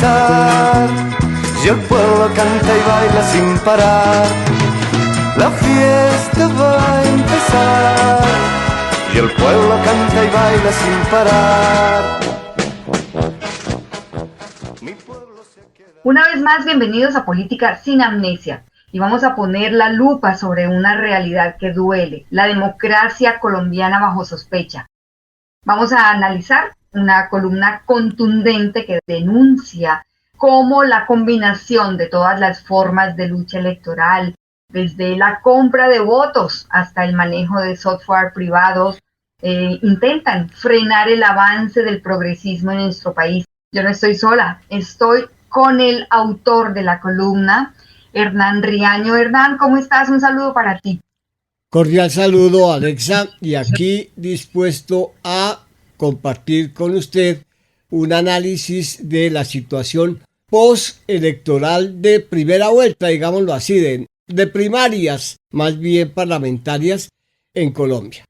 empezar, y el pueblo canta y baila sin parar. La fiesta va a empezar, y el pueblo canta y baila sin parar. Una vez más, bienvenidos a Política sin Amnesia. Y vamos a poner la lupa sobre una realidad que duele, la democracia colombiana bajo sospecha. Vamos a analizar una columna contundente que denuncia cómo la combinación de todas las formas de lucha electoral, desde la compra de votos hasta el manejo de software privados, intentan frenar el avance del progresismo en nuestro país. Yo no estoy sola, estoy con el autor de la columna, Hernán Riaño. Hernán, ¿cómo estás? Un saludo para ti. Cordial saludo, Alexa, y aquí dispuesto a compartir con usted un análisis de la situación postelectoral de primera vuelta, digámoslo así, de primarias, más bien parlamentarias en Colombia.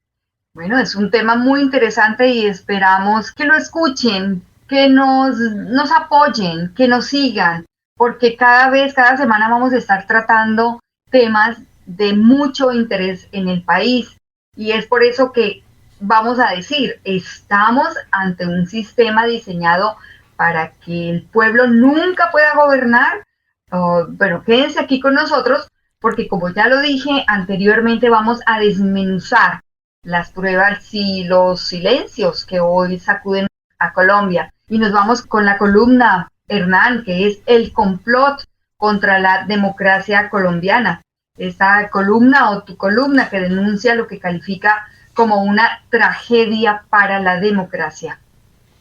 Bueno, es un tema muy interesante y esperamos que lo escuchen, que nos apoyen, que nos sigan, porque cada semana vamos a estar tratando temas de mucho interés en el país. Y es por eso que vamos a decir, estamos ante un sistema diseñado para que el pueblo nunca pueda gobernar. Pero quédense aquí con nosotros, porque como ya lo dije anteriormente, vamos a desmenuzar las pruebas y los silencios que hoy sacuden a Colombia. Y nos vamos con la columna, Hernán, que es el complot contra la democracia colombiana. Esta columna o tu columna que denuncia lo que califica como una tragedia para la democracia.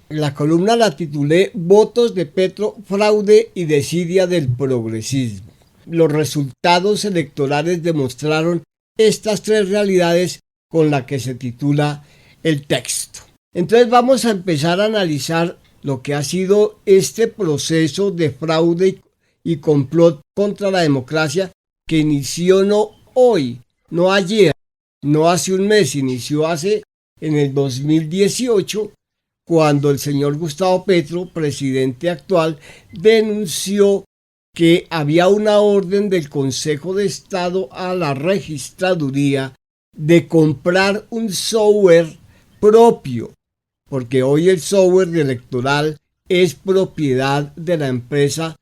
La columna la titulé Votos de Petro, fraude y desidia del progresismo. Los resultados electorales demostraron estas tres realidades con las que se titula el texto. Entonces vamos a empezar a analizar lo que ha sido este proceso de fraude y complot contra la democracia que inició no hoy, no ayer, no hace un mes, inició en el 2018, cuando el señor Gustavo Petro, presidente actual, denunció que había una orden del Consejo de Estado a la registraduría de comprar un software propio, porque hoy el software electoral es propiedad de la empresa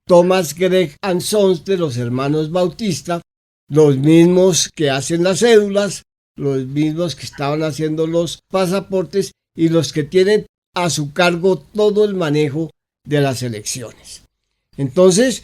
Thomas Gregg & Sons de los hermanos Bautista, los mismos que hacen las cédulas, los mismos que estaban haciendo los pasaportes y los que tienen a su cargo todo el manejo de las elecciones. Entonces,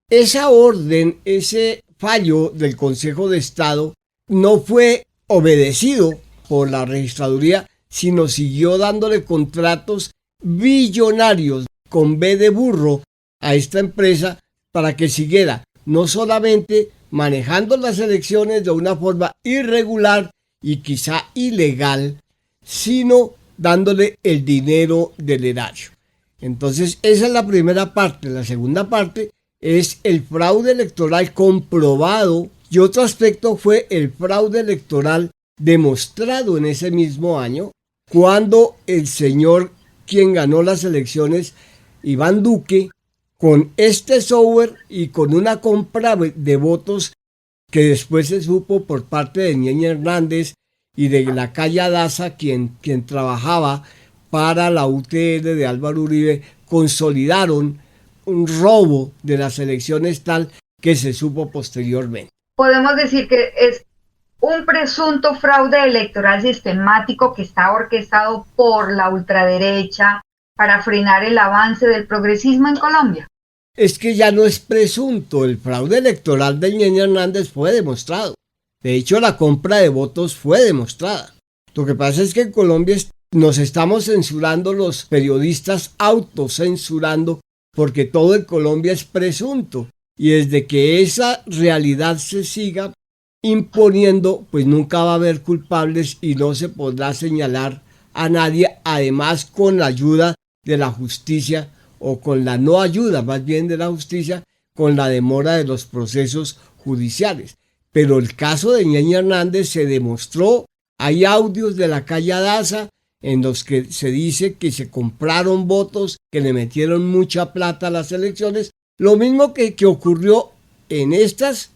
esa orden, ese fallo del Consejo de Estado no fue obedecido por la registraduría, sino siguió dándole contratos billonarios con B de burro a esta empresa para que siguiera no solamente manejando las elecciones de una forma irregular y quizá ilegal, sino dándole el dinero del erario. Entonces esa es la primera parte. La segunda parte es el fraude electoral comprobado y otro aspecto fue el fraude electoral demostrado en ese mismo año cuando el señor quien ganó las elecciones, Iván Duque, con este software y con una compra de votos que después se supo por parte de Ñeñe Hernández y de la calle Daza, quien trabajaba para la UTL de Álvaro Uribe, consolidaron un robo de las elecciones tal que se supo posteriormente. Podemos decir que es un presunto fraude electoral sistemático que está orquestado por la ultraderecha para frenar el avance del progresismo en Colombia. Es que ya no es presunto, el fraude electoral de Ñeñe Hernández fue demostrado. De hecho, la compra de votos fue demostrada. Lo que pasa es que en Colombia nos estamos censurando, los periodistas autocensurando, porque todo en Colombia es presunto. Y desde que esa realidad se siga imponiendo, pues nunca va a haber culpables y no se podrá señalar a nadie, además con la ayuda de la justicia o con la no ayuda más bien de la justicia, con la demora de los procesos judiciales. Pero el caso de Ñeñe Hernández se demostró, hay audios de la calle Daza en los que se dice que se compraron votos, que le metieron mucha plata a las elecciones, lo mismo que ocurrió en estas,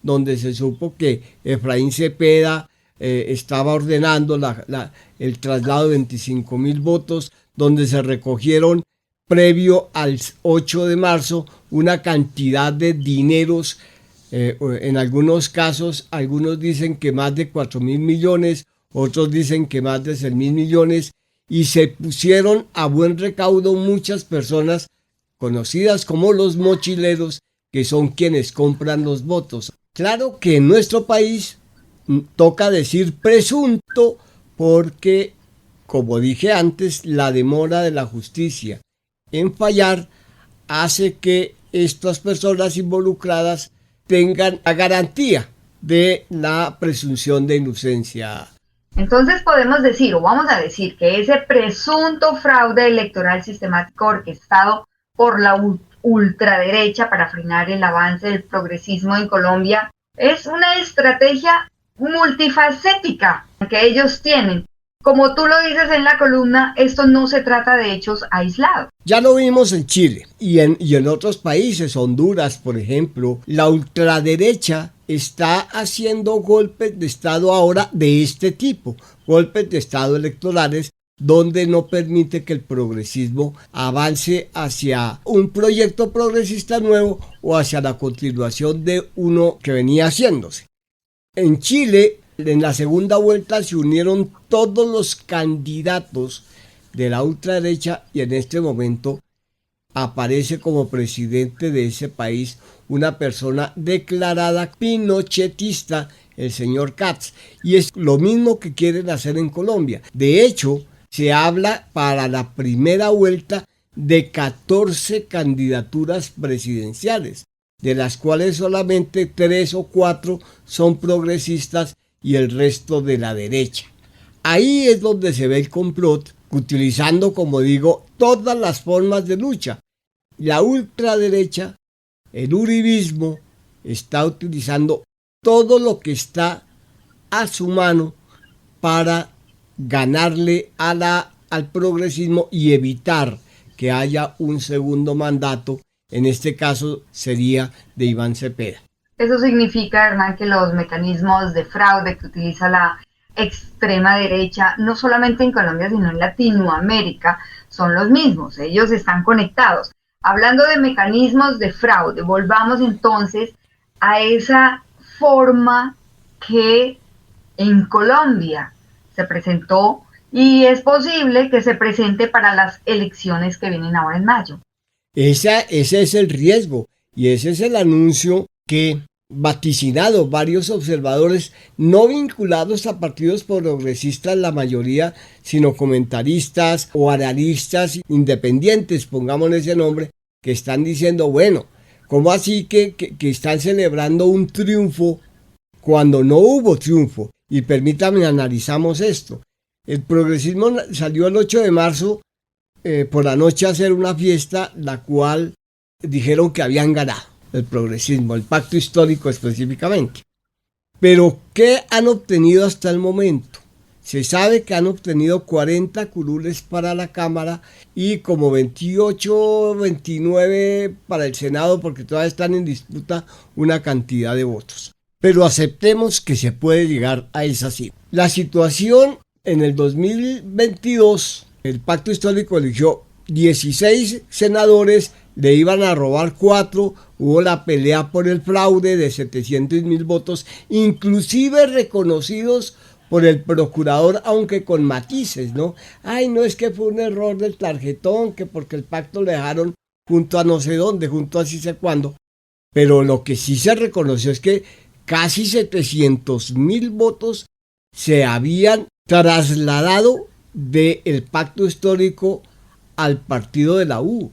donde se supo que Efraín Cepeda estaba ordenando el traslado de 25.000 votos, donde se recogieron previo al 8 de marzo una cantidad de dineros, en algunos casos, algunos dicen que más de 4.000 millones, otros dicen que más de 6.000 millones, y se pusieron a buen recaudo muchas personas conocidas como los mochileros, que son quienes compran los votos. Claro que en nuestro país toca decir presunto porque, como dije antes, la demora de la justicia en fallar hace que estas personas involucradas tengan la garantía de la presunción de inocencia. Entonces podemos decir, o vamos a decir, que ese presunto fraude electoral sistemático orquestado por la ultraderecha para frenar el avance del progresismo en Colombia es una estrategia multifacética que ellos tienen. Como tú lo dices en la columna, esto no se trata de hechos aislados. Ya lo vimos en Chile y en otros países, Honduras, por ejemplo. La ultraderecha está haciendo golpes de Estado ahora de este tipo, golpes de Estado electorales, donde no permite que el progresismo avance hacia un proyecto progresista nuevo o hacia la continuación de uno que venía haciéndose. En Chile, en la segunda vuelta se unieron todos los candidatos de la ultraderecha y en este momento aparece como presidente de ese país una persona declarada pinochetista, el señor Katz, y es lo mismo que quieren hacer en Colombia. De hecho, se habla para la primera vuelta de 14 candidaturas presidenciales, de las cuales solamente 3 o 4 son progresistas y el resto de la derecha. Ahí es donde se ve el complot, utilizando, como digo, todas las formas de lucha. La ultraderecha, el uribismo, está utilizando todo lo que está a su mano para ganarle al progresismo y evitar que haya un segundo mandato. En este caso sería de Iván Cepeda. Eso significa, Hernán, que los mecanismos de fraude que utiliza la extrema derecha, no solamente en Colombia, sino en Latinoamérica, son los mismos. Ellos están conectados. Hablando de mecanismos de fraude, volvamos entonces a esa forma que en Colombia se presentó y es posible que se presente para las elecciones que vienen ahora en mayo. Ese es el riesgo y ese es el anuncio que vaticinado varios observadores no vinculados a partidos progresistas, la mayoría, sino comentaristas o analistas independientes, pongámosle ese nombre, que están diciendo, bueno, ¿cómo así que están celebrando un triunfo cuando no hubo triunfo? Y permítanme analizamos esto. El progresismo salió el 8 de marzo por la noche a hacer una fiesta, la cual dijeron que habían ganado el progresismo, el pacto histórico específicamente. Pero, ¿qué han obtenido hasta el momento? Se sabe que han obtenido 40 curules para la Cámara y como 28, 29 para el Senado, porque todavía están en disputa una cantidad de votos. Pero aceptemos que se puede llegar a esa cifra. La situación en el 2022, el pacto histórico eligió 16 senadores, le iban a robar 4, hubo la pelea por el fraude de 700.000 votos, inclusive reconocidos por el procurador, aunque con matices, ¿no? Ay, no, es que fue un error del tarjetón, que porque el pacto lo dejaron junto a no sé dónde, junto a sí sé cuándo. Pero lo que sí se reconoció es que casi 700.000 votos se habían trasladado del pacto histórico al partido de la U,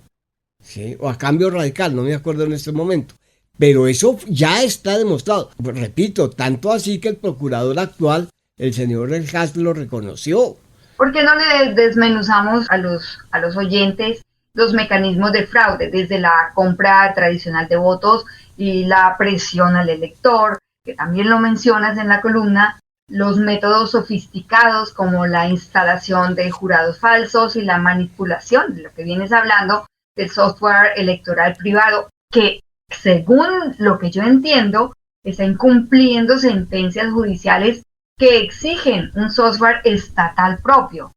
¿sí? O a Cambio Radical, no me acuerdo en este momento. Pero eso ya está demostrado. Repito, tanto así que el procurador actual, el señor El Has, lo reconoció. ¿Por qué no le desmenuzamos a los oyentes los mecanismos de fraude, desde la compra tradicional de votos y la presión al elector, que también lo mencionas en la columna, los métodos sofisticados como la instalación de jurados falsos y la manipulación de lo que vienes hablando del software electoral privado, que según lo que yo entiendo, está incumpliendo sentencias judiciales que exigen un software estatal propio.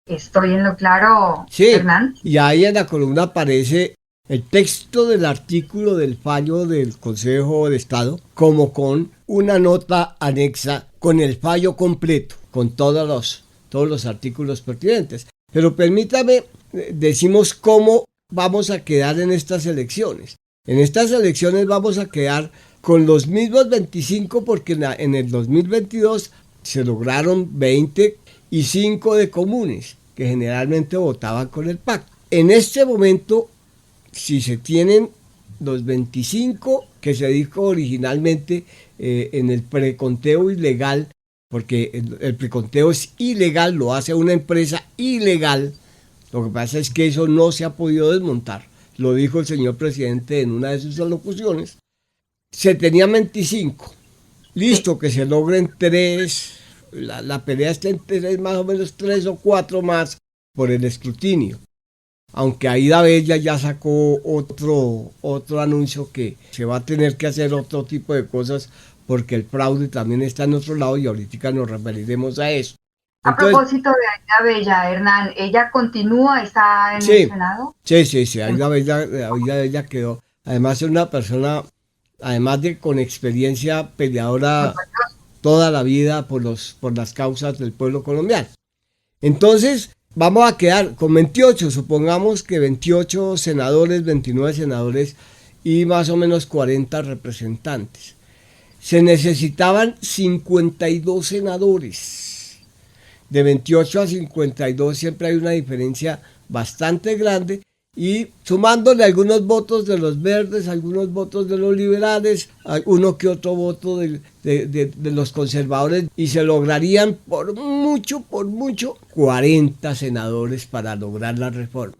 ¿Estoy en lo claro, sí, Hernán? Y ahí en la columna aparece el texto del artículo del fallo del Consejo de Estado, como con una nota anexa con el fallo completo, con todos los artículos pertinentes. Pero permítame, decimos cómo vamos a quedar en estas elecciones. En estas elecciones vamos a quedar con los mismos 25 porque en el 2022 se lograron 20 y 5 de comunes que generalmente votaban con el pacto. En este momento, si se tienen los 25 que se dijo originalmente en el preconteo ilegal, porque el preconteo es ilegal, lo hace una empresa ilegal, lo que pasa es que eso no se ha podido desmontar, lo dijo el señor presidente en una de sus alocuciones, se tenía 25, listo, que se logren 3, la pelea está en 3, más o menos 3 o 4 más por el escrutinio. Aunque Aida Bella ya sacó otro anuncio que se va a tener que hacer otro tipo de cosas porque el fraude también está en otro lado y ahorita nos referiremos a eso. Entonces, a propósito de Aida Bella, Hernán, ¿ella continúa, está en el Senado? Sí, Aida Bella quedó. Además es una persona, además de con experiencia peleadora toda la vida por las causas del pueblo colombiano. Entonces, vamos a quedar con 28, supongamos que 28 senadores, 29 senadores y más o menos 40 representantes. Se necesitaban 52 senadores. De 28 a 52 siempre hay una diferencia bastante grande y sumándole algunos votos de los verdes, algunos votos de los liberales, uno que otro voto de los conservadores y se lograrían por mucho 40 senadores para lograr las reformas.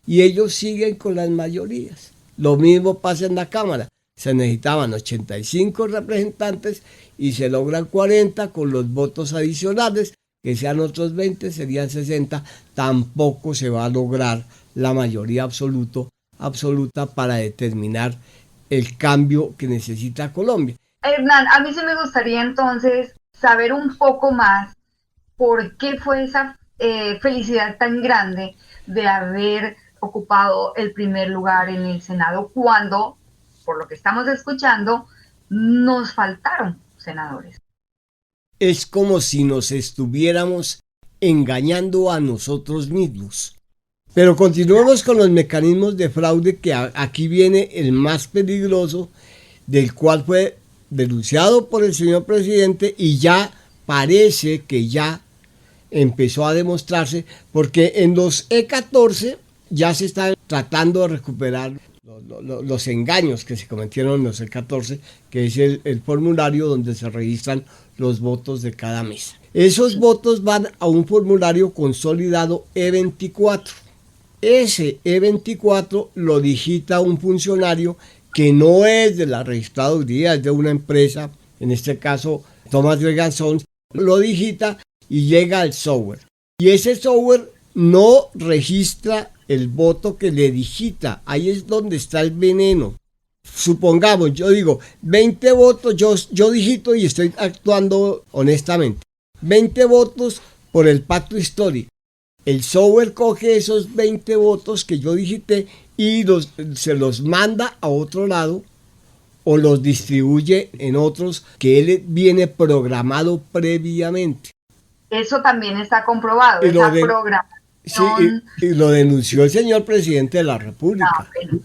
Y ellos siguen con las mayorías. Lo mismo pasa en la Cámara. Se necesitaban 85 representantes y se logran 40 con los votos adicionales, que sean otros 20, serían 60. Tampoco se va a lograr la mayoría absoluta para determinar el cambio que necesita Colombia. Hernán, a mí sí me gustaría entonces saber un poco más por qué fue esa felicidad tan grande de haber ocupado el primer lugar en el Senado cuando, por lo que estamos escuchando, nos faltaron senadores. Es como si nos estuviéramos engañando a nosotros mismos. Pero continuemos con los mecanismos de fraude, que aquí viene el más peligroso, del cual fue denunciado por el señor presidente y ya parece que ya empezó a demostrarse, porque en los E14 ya se están tratando de recuperar los engaños que se cometieron en los E14, que es el formulario donde se registran los votos de cada mesa. Esos votos van a un formulario consolidado E24. Ese E24 lo digita un funcionario que no es de la registraduría, es de una empresa, en este caso Thomas Regan Sons, lo digita y llega al software. Y ese software no registra el voto que le digita, ahí es donde está el veneno. Supongamos, yo digo, 20 votos, yo digito y estoy actuando honestamente. 20 votos por el pacto histórico. El software coge esos 20 votos que yo digité y se los manda a otro lado o los distribuye en otros que él viene programado previamente. Eso también está comprobado, y esa programación. Sí, y lo denunció el señor presidente de la República. Bueno,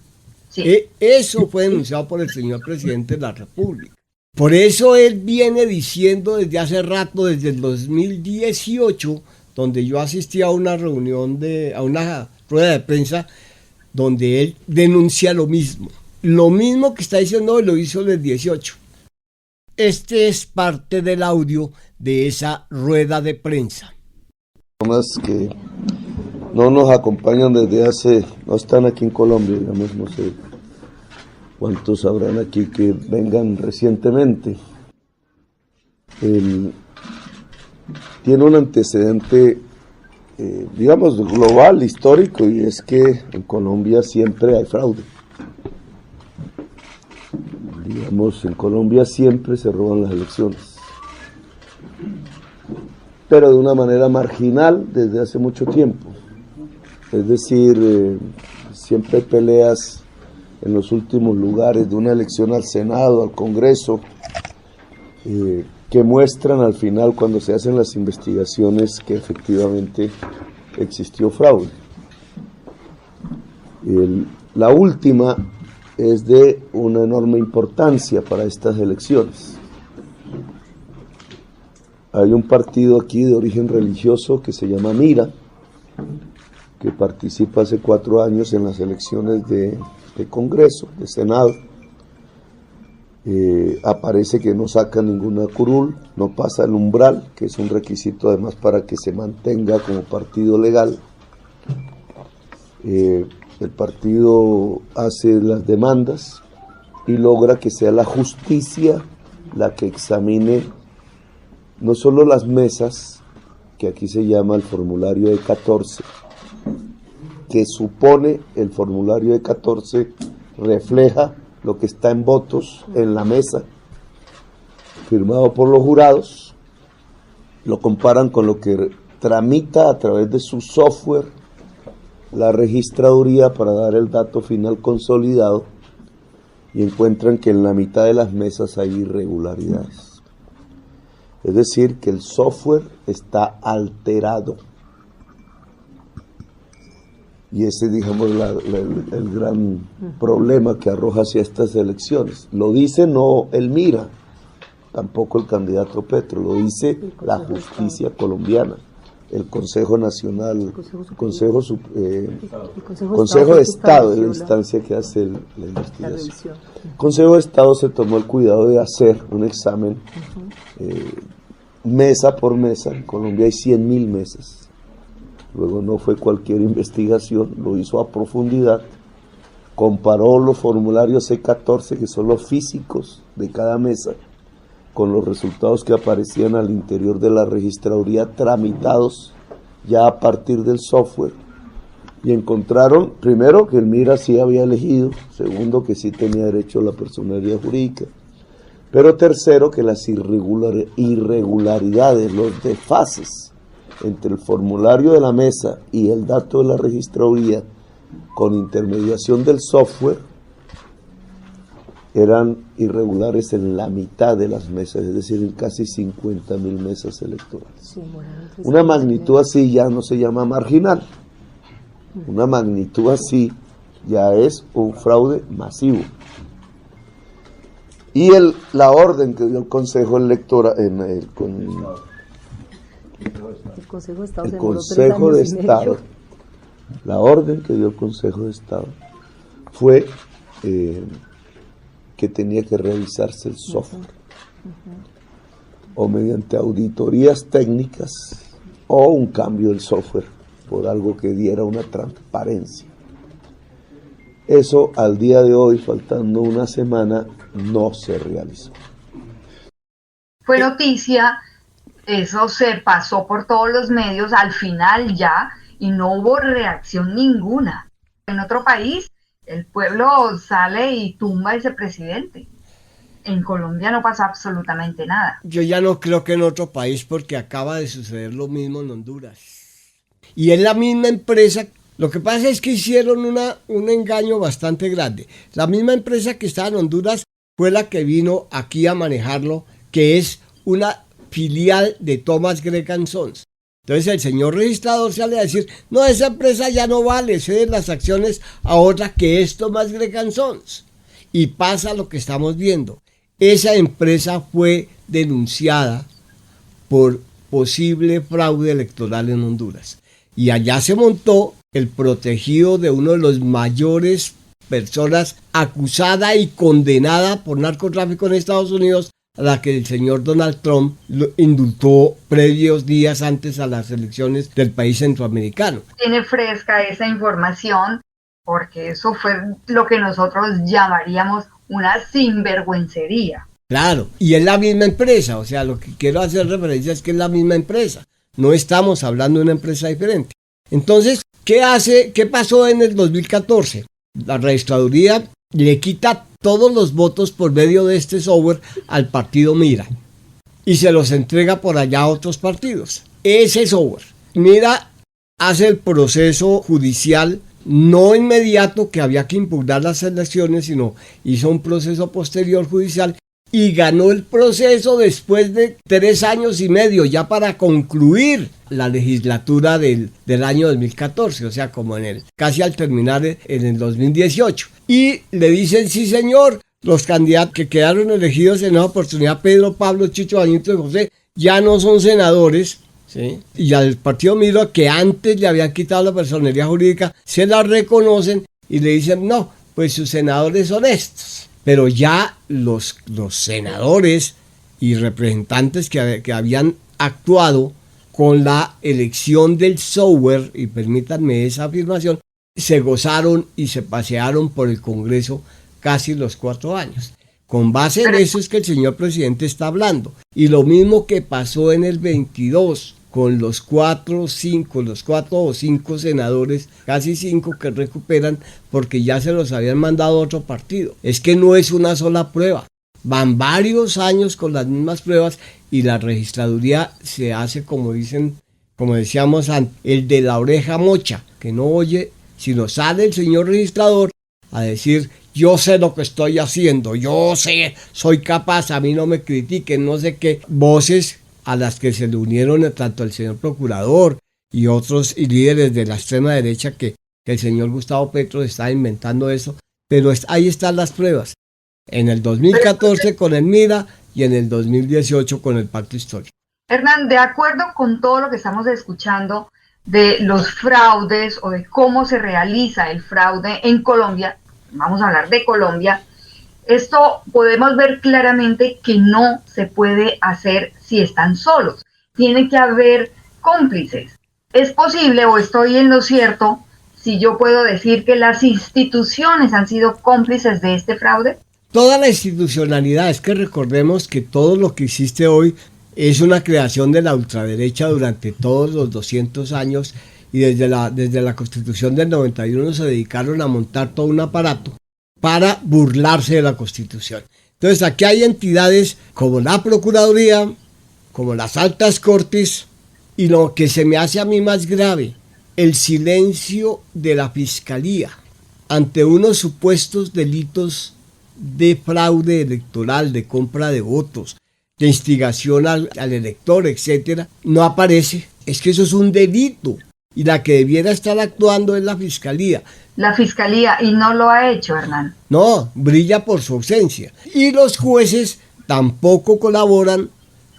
sí. Eso fue denunciado por el señor presidente de la República. Por eso él viene diciendo desde hace rato, desde el 2018, donde yo asistí a una reunión, a una rueda de prensa, donde él denuncia lo mismo. Lo mismo que está diciendo hoy lo hizo en el 18. Este es parte del audio de esa rueda de prensa. Personas que no nos acompañan no están aquí en Colombia, digamos, no sé cuántos habrán aquí que vengan recientemente. tiene un antecedente, digamos, global, histórico, y es que en Colombia siempre hay fraude. Digamos, en Colombia siempre se roban las elecciones, pero de una manera marginal desde hace mucho tiempo. Es decir, siempre hay peleas en los últimos lugares de una elección al Senado, al Congreso, que muestran al final, cuando se hacen las investigaciones, que efectivamente existió fraude. La última es de una enorme importancia para estas elecciones. Hay un partido aquí de origen religioso que se llama Mira, que participa hace 4 años en las elecciones de Congreso, de Senado. Aparece que no saca ninguna curul, no pasa el umbral, que es un requisito además para que se mantenga como partido legal. El partido hace las demandas y logra que sea la justicia la que examine no solo las mesas, que aquí se llama el formulario de 14, que supone el formulario de 14 refleja lo que está en votos en la mesa, firmado por los jurados, lo comparan con lo que tramita a través de su software la registraduría para dar el dato final consolidado, y encuentran que en la mitad de las mesas hay irregularidades. Es decir, que el software está alterado. Y ese, digamos, el gran problema que arroja hacia estas elecciones. Lo dice no el Mira, tampoco el candidato Petro, lo dice la justicia colombiana, el Consejo Nacional, Consejo de Estado, es la instancia que hace la investigación. El Consejo de Estado se tomó el cuidado de hacer un examen mesa por mesa. En Colombia hay 100.000 mesas. Luego no fue cualquier investigación, lo hizo a profundidad, comparó los formularios C14, que son los físicos de cada mesa, con los resultados que aparecían al interior de la registraduría tramitados ya a partir del software, y encontraron, primero, que el Mira sí había elegido, segundo, que sí tenía derecho a la personería jurídica, pero tercero, que las irregularidades, los desfases entre el formulario de la mesa y el dato de la registraduría, con intermediación del software, eran irregulares en la mitad de las mesas, es decir, en casi 50.000 mesas electorales. Sí, una magnitud así ya no se llama marginal, una magnitud así ya es un fraude masivo. Y la orden que dio el Consejo Electoral, el Consejo de Estado, la orden que dio el Consejo de Estado fue que tenía que revisarse el software, o mediante auditorías técnicas, o un cambio del software por algo que diera una transparencia. Eso al día de hoy, faltando una semana, no se realizó. Fue noticia. Eso se pasó por todos los medios al final ya, y no hubo reacción ninguna. En otro país, el pueblo sale y tumba a ese presidente. En Colombia no pasa absolutamente nada. Yo ya no creo que en otro país, porque acaba de suceder lo mismo en Honduras. Y es la misma empresa. Lo que pasa es que hicieron un engaño bastante grande. La misma empresa que estaba en Honduras fue la que vino aquí a manejarlo, que es una filial de Thomas Gregg & Sons. Entonces el señor registrador sale a decir, no, esa empresa ya no vale, ceden las acciones a otra que es Thomas Gregg & Sons. Y pasa lo que estamos viendo. Esa empresa fue denunciada por posible fraude electoral en Honduras. Y allá se montó el protegido de uno de los mayores personas acusada y condenada por narcotráfico en Estados Unidos, a la que el señor Donald Trump lo indultó previos días antes a las elecciones del país centroamericano. Tiene fresca esa información, porque eso fue lo que nosotros llamaríamos una sinvergüencería. Claro, y es la misma empresa, o sea, lo que quiero hacer referencia es que es la misma empresa. No estamos hablando de una empresa diferente. Entonces, ¿qué pasó en el 2014? La registraduría le quita todos los votos por medio de este software al partido Mira y se los entrega por allá a otros partidos. Ese software, Mira hace el proceso judicial no inmediato, que había que impugnar las elecciones, sino hizo un proceso posterior judicial y ganó el proceso después de 3 años y medio, ya para concluir la legislatura del año 2014, o sea, como casi al terminar en el 2018. Y le dicen, sí señor, los candidatos que quedaron elegidos en esa oportunidad, Pedro, Pablo, Chicho, Benito y José, ya no son senadores, ¿sí? Y al partido Miro, que antes le habían quitado la personería jurídica, se la reconocen y le dicen, no, pues sus senadores son estos. Pero ya los senadores y representantes que habían actuado con la elección del software, y permítanme esa afirmación, se gozaron y se pasearon por el Congreso casi los 4 años. Con base en eso es que el señor presidente está hablando. Y lo mismo que pasó en el 22 con los 4 o 5 senadores, casi 5 que recuperan porque ya se los habían mandado a otro partido. Es que no es una sola prueba. Van varios años con las mismas pruebas y la registraduría se hace, como decíamos antes, el de la oreja mocha, que no oye, sino sale el señor registrador a decir, yo sé lo que estoy haciendo, yo sé, soy capaz, a mí no me critiquen, no sé qué. Voces a las que se le unieron tanto el señor procurador y otros líderes de la extrema derecha que el señor Gustavo Petro está inventando eso, pero ahí están las pruebas. En el 2014 con el Mira y en el 2018 con el Pacto Histórico. Hernán, de acuerdo con todo lo que estamos escuchando de los fraudes o de cómo se realiza el fraude en Colombia, vamos a hablar de Colombia, esto podemos ver claramente que no se puede hacer si están solos. Tiene que haber cómplices. ¿Es posible o estoy en lo cierto si yo puedo decir que las instituciones han sido cómplices de este fraude? Toda la institucionalidad, es que recordemos que todo lo que existe hoy es una creación de la ultraderecha durante todos los 200 años y desde la Constitución del 91 se dedicaron a montar todo un aparato para burlarse de la Constitución. Entonces aquí hay entidades como la Procuraduría, como las altas cortes, y lo que se me hace a mí más grave, el silencio de la Fiscalía ante unos supuestos delitos de fraude electoral, de compra de votos, de instigación al elector, etcétera, no aparece. Es que eso es un delito y la que debiera estar actuando es la Fiscalía. La Fiscalía, y no lo ha hecho, Hernán. No, brilla por su ausencia. Y los jueces tampoco colaboran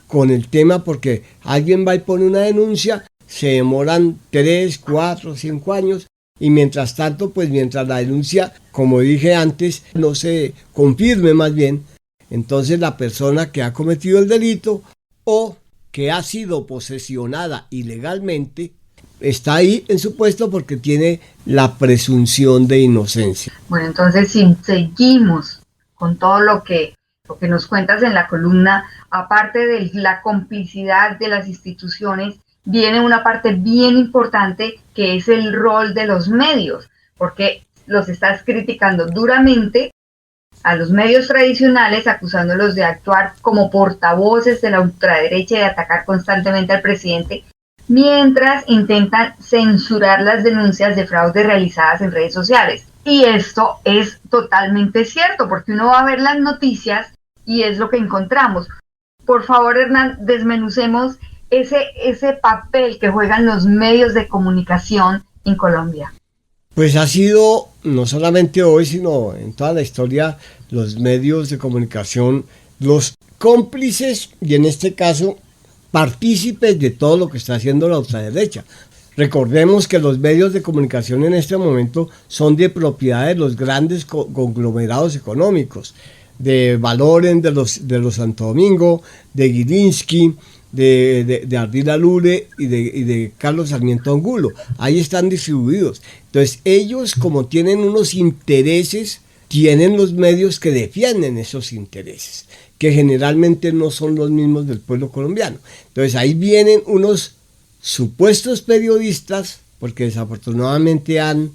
con el tema porque alguien va y pone una denuncia, se demoran 3, 4, 5 años y mientras tanto, pues mientras la denuncia, como dije antes, no se confirme más bien, entonces la persona que ha cometido el delito o que ha sido posesionada ilegalmente está ahí en su puesto porque tiene la presunción de inocencia. Bueno, entonces si seguimos con todo lo que nos cuentas en la columna, aparte de la complicidad de las instituciones, viene una parte bien importante que es el rol de los medios, porque los estás criticando duramente a los medios tradicionales, acusándolos de actuar como portavoces de la ultraderecha y de atacar constantemente al presidente, mientras intentan censurar las denuncias de fraude realizadas en redes sociales. Y esto es totalmente cierto, porque uno va a ver las noticias y es lo que encontramos. Por favor, Hernán, desmenucemos ese papel que juegan los medios de comunicación en Colombia. Pues ha sido, no solamente hoy, sino en toda la historia, los medios de comunicación, los cómplices y en este caso partícipes de todo lo que está haciendo la ultraderecha. Recordemos que los medios de comunicación en este momento son de propiedad de los grandes conglomerados económicos, de Valoren, de los Santo Domingo, de Gilinski, de Ardila Lure y de Carlos Sarmiento Angulo. Ahí están distribuidos. Entonces ellos, como tienen unos intereses, tienen los medios que defienden esos intereses, que generalmente no son los mismos del pueblo colombiano. Entonces ahí vienen unos supuestos periodistas, porque desafortunadamente han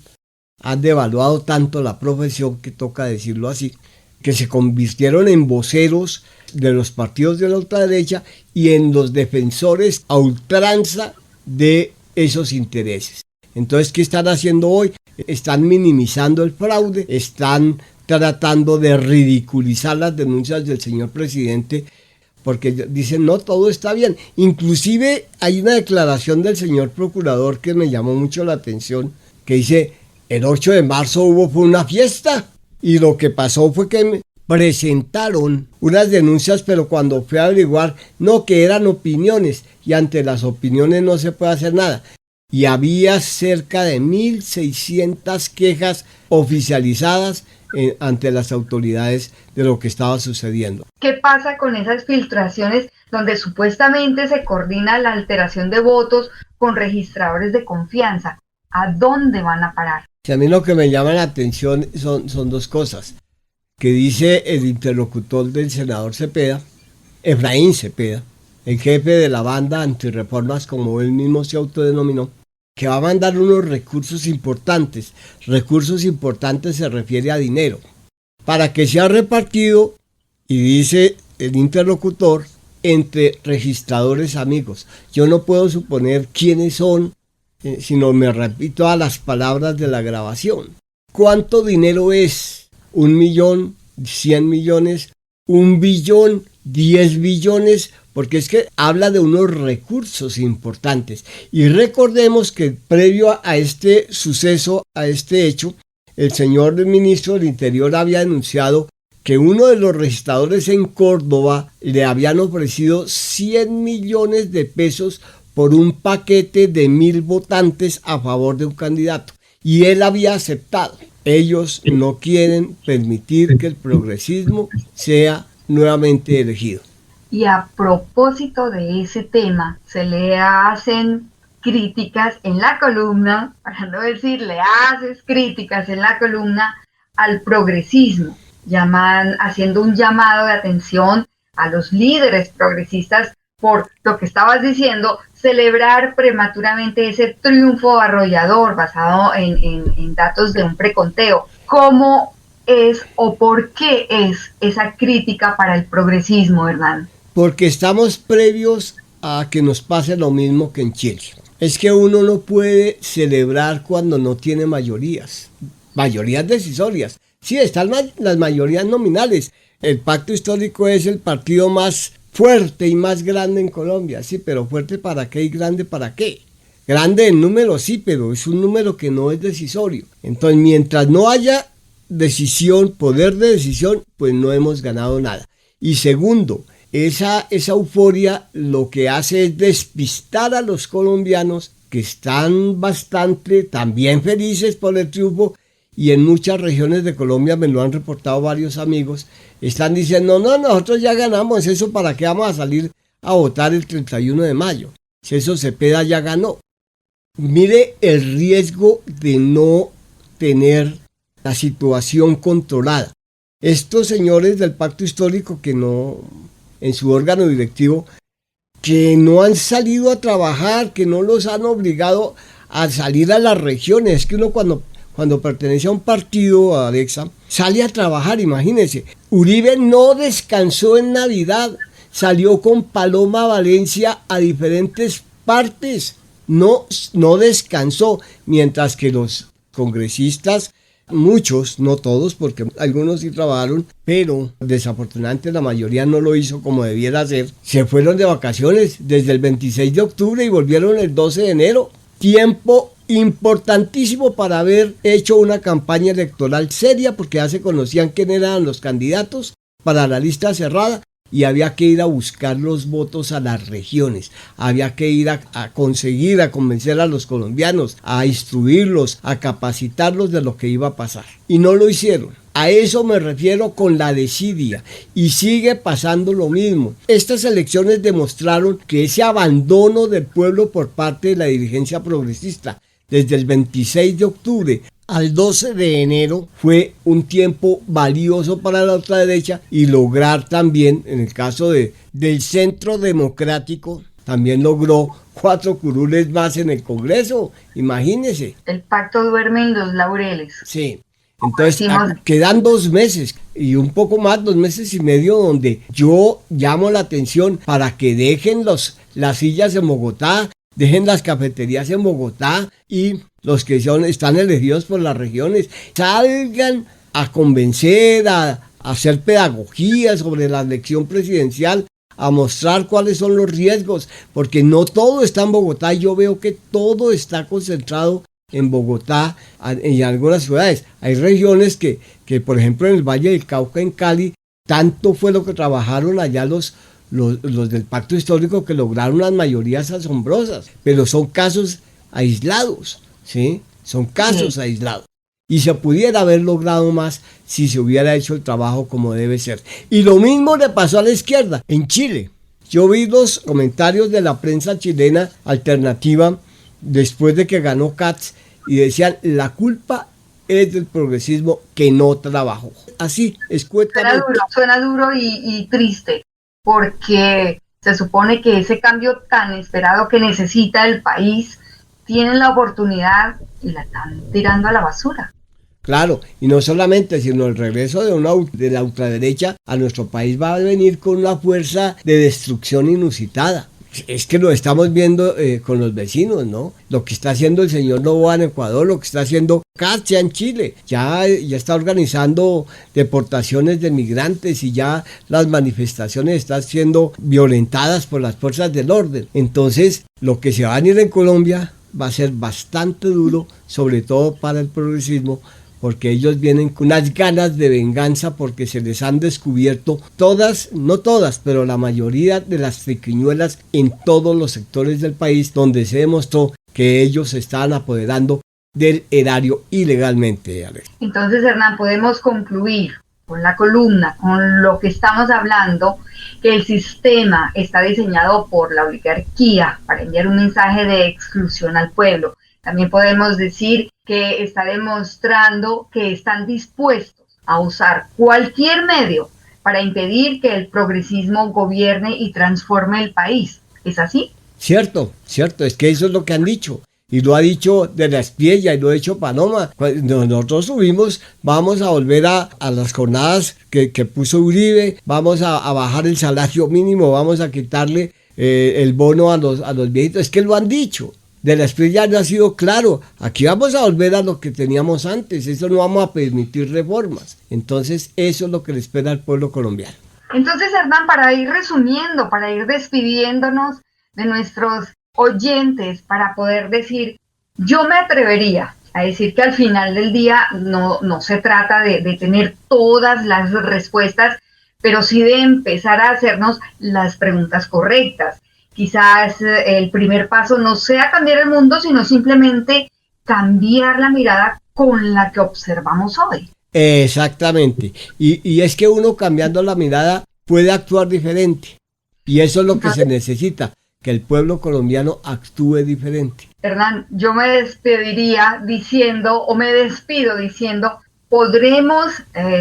devaluado tanto la profesión, que toca decirlo así, que se convirtieron en voceros de los partidos de la ultraderecha y en los defensores a ultranza de esos intereses. Entonces, ¿qué están haciendo hoy? Están minimizando el fraude, están tratando de ridiculizar las denuncias del señor presidente, porque dicen, no, todo está bien. Inclusive hay una declaración del señor procurador que me llamó mucho la atención, que dice, el 8 de marzo fue una fiesta, y lo que pasó fue que presentaron unas denuncias, pero cuando fui a averiguar, no, que eran opiniones, y ante las opiniones no se puede hacer nada. Y había cerca de 1.600 quejas oficializadas ante las autoridades de lo que estaba sucediendo. ¿Qué pasa con esas filtraciones donde supuestamente se coordina la alteración de votos con registradores de confianza? ¿A dónde van a parar? A mí lo que me llama la atención son dos cosas. Que dice el interlocutor del senador Cepeda, Efraín Cepeda, el jefe de la banda antirreformas, como él mismo se autodenominó, que va a mandar unos recursos importantes. Recursos importantes se refiere a dinero, para que sea repartido, y dice el interlocutor, entre registradores amigos. Yo no puedo suponer quiénes son, sino me repito a las palabras de la grabación. ¿Cuánto dinero es? 1 millón, 100 millones, 1 billón, 10 billones, porque es que habla de unos recursos importantes. Y recordemos que previo a este suceso, a este hecho, el señor ministro del Interior había anunciado que uno de los registradores en Córdoba le habían ofrecido 100 millones de pesos por un paquete de 1.000 votantes a favor de un candidato. Y él había aceptado. Ellos no quieren permitir que el progresismo sea nuevamente elegido. Y a propósito de ese tema, se le hacen críticas en la columna, para no decir le haces críticas en la columna al progresismo, haciendo un llamado de atención a los líderes progresistas por lo que estabas diciendo, celebrar prematuramente ese triunfo arrollador basado en datos de un preconteo. ¿Cómo es o por qué es esa crítica para el progresismo, Hernán? Porque estamos previos a que nos pase lo mismo que en Chile. Es que uno no puede celebrar cuando no tiene mayorías decisorias. Sí, están las mayorías nominales. El Pacto Histórico es el partido más fuerte y más grande en Colombia, sí, pero fuerte ¿para qué y grande para qué? Grande en número sí, pero es un número que no es decisorio. Entonces, mientras no haya decisión, poder de decisión, pues no hemos ganado nada. Y segundo, esa euforia lo que hace es despistar a los colombianos, que están bastante también felices por el triunfo, y en muchas regiones de Colombia, me lo han reportado varios amigos, están diciendo, no, nosotros ya ganamos, eso para qué vamos a salir a votar el 31 de mayo, si eso Cepeda ya ganó. Mire el riesgo de no tener la situación controlada. Estos señores del Pacto Histórico que no, en su órgano directivo, que no han salido a trabajar, que no los han obligado a salir a las regiones, es que uno cuando pertenece a un partido, Alexa, sale a trabajar, imagínense. Uribe no descansó en Navidad, salió con Paloma Valencia a diferentes partes, no descansó, mientras que los congresistas, muchos, no todos, porque algunos sí trabajaron, pero desafortunadamente la mayoría no lo hizo como debiera ser, se fueron de vacaciones desde el 26 de octubre y volvieron el 12 de enero. Tiempo importantísimo para haber hecho una campaña electoral seria, porque ya se conocían quién eran los candidatos para la lista cerrada y había que ir a buscar los votos a las regiones, había que ir a conseguir, a convencer a los colombianos, a instruirlos, a capacitarlos de lo que iba a pasar. Y no lo hicieron. A eso me refiero con la desidia, y sigue pasando lo mismo. Estas elecciones demostraron que ese abandono del pueblo por parte de la dirigencia progresista desde el 26 de octubre al 12 de enero fue un tiempo valioso para la ultraderecha, y lograr también, en el caso del Centro Democrático, también logró 4 curules más en el Congreso, imagínese. El pacto duerme en los laureles. Sí, entonces Decimos- quedan 2 meses y un poco más, 2 meses y medio, donde yo llamo la atención para que dejen las sillas en Bogotá, dejen las cafeterías en Bogotá y los que están elegidos por las regiones salgan a convencer, a hacer pedagogía sobre la elección presidencial, a mostrar cuáles son los riesgos, porque no todo está en Bogotá. Yo veo que todo está concentrado en Bogotá y en algunas ciudades. Hay regiones que, por ejemplo, en el Valle del Cauca, en Cali, tanto fue lo que trabajaron allá los del pacto histórico, que lograron unas mayorías asombrosas, pero son casos aislados, ¿sí? Son casos aislados. Y se pudiera haber logrado más si se hubiera hecho el trabajo como debe ser. Y lo mismo le pasó a la izquierda, en Chile. Yo vi los comentarios de la prensa chilena alternativa después de que ganó Katz y decían, la culpa es del progresismo que no trabajó. Así, escuetamente. Suena duro y triste, porque se supone que ese cambio tan esperado que necesita el país, tienen la oportunidad y la están tirando a la basura. Claro, y no solamente, sino el regreso de la ultraderecha a nuestro país va a venir con una fuerza de destrucción inusitada. Es que lo estamos viendo con los vecinos, ¿no? Lo que está haciendo el señor Noboa en Ecuador, lo que está haciendo Katz en Chile. Ya está organizando deportaciones de migrantes y ya las manifestaciones están siendo violentadas por las fuerzas del orden. Entonces, lo que se va a venir en Colombia va a ser bastante duro, sobre todo para el progresismo, porque ellos vienen con unas ganas de venganza porque se les han descubierto todas, no todas, pero la mayoría de las triquiñuelas en todos los sectores del país donde se demostró que ellos se estaban apoderando del erario ilegalmente, Alex. Entonces, Hernán, podemos concluir con la columna, con lo que estamos hablando, que el sistema está diseñado por la oligarquía para enviar un mensaje de exclusión al pueblo. También podemos decir que está demostrando que están dispuestos a usar cualquier medio para impedir que el progresismo gobierne y transforme el país. ¿Es así? Cierto, es que eso es lo que han dicho. Y lo ha dicho de la Espiella y lo ha dicho Paloma. Cuando nosotros subimos, vamos a volver a las jornadas que puso Uribe, vamos a bajar el salario mínimo, vamos a quitarle el bono a los viejitos. Es que lo han dicho. De la Espiella no ha sido claro. Aquí vamos a volver a lo que teníamos antes. Eso no vamos a permitir reformas. Entonces, eso es lo que le espera al pueblo colombiano. Entonces, Hernán, para ir resumiendo, para ir despidiéndonos de nuestros oyentes, para poder decir, yo me atrevería a decir que al final del día no se trata de tener todas las respuestas, pero sí de empezar a hacernos las preguntas correctas. Quizás el primer paso no sea cambiar el mundo, sino simplemente cambiar la mirada con la que observamos hoy. Exactamente. Y es que uno cambiando la mirada puede actuar diferente. Y eso es lo que se necesita, que el pueblo colombiano actúe diferente. Hernán, yo me despido diciendo, podremos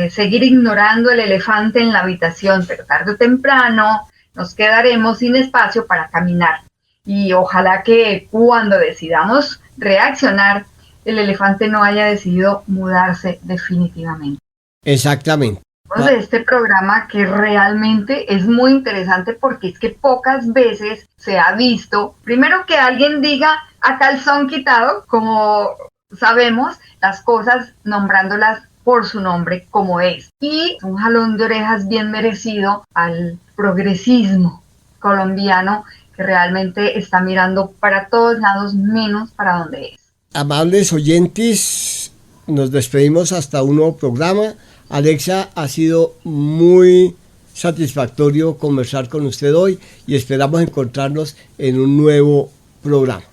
seguir ignorando el elefante en la habitación, pero tarde o temprano nos quedaremos sin espacio para caminar. Y ojalá que cuando decidamos reaccionar, el elefante no haya decidido mudarse definitivamente. Exactamente. De este programa que realmente es muy interesante porque es que pocas veces se ha visto, primero que alguien diga a calzón quitado, como sabemos, las cosas nombrándolas por su nombre como es. Y un jalón de orejas bien merecido al progresismo colombiano que realmente está mirando para todos lados menos para donde es. Amables oyentes, nos despedimos hasta un nuevo programa. Alexa, ha sido muy satisfactorio conversar con usted hoy y esperamos encontrarnos en un nuevo programa.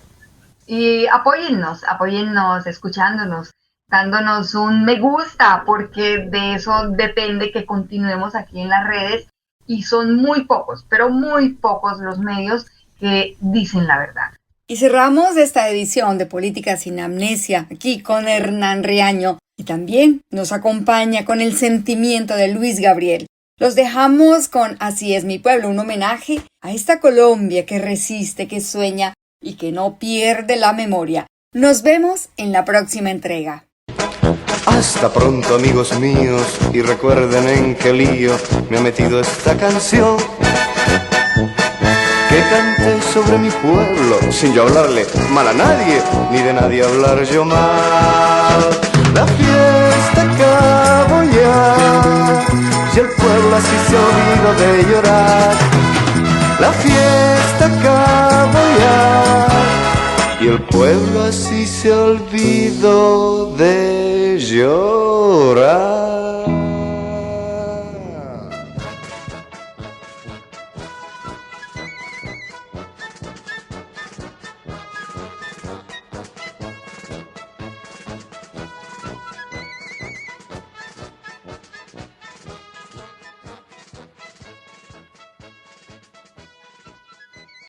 Y apóyennos escuchándonos, dándonos un me gusta, porque de eso depende que continuemos aquí en las redes y son muy pocos, pero muy pocos los medios que dicen la verdad. Y cerramos esta edición de Política sin Amnesia aquí con Hernán Riaño y también nos acompaña con el sentimiento de Luis Gabriel. Los dejamos con Así es mi pueblo, un homenaje a esta Colombia que resiste, que sueña y que no pierde la memoria. Nos vemos en la próxima entrega. Hasta pronto, amigos míos, y recuerden en qué lío me ha metido esta canción. Que cante sobre mi pueblo, sin yo hablarle mal a nadie, ni de nadie hablar yo mal. La fiesta acabó ya, y el pueblo así se olvidó de llorar. La fiesta acabó ya, y el pueblo así se olvidó de llorar.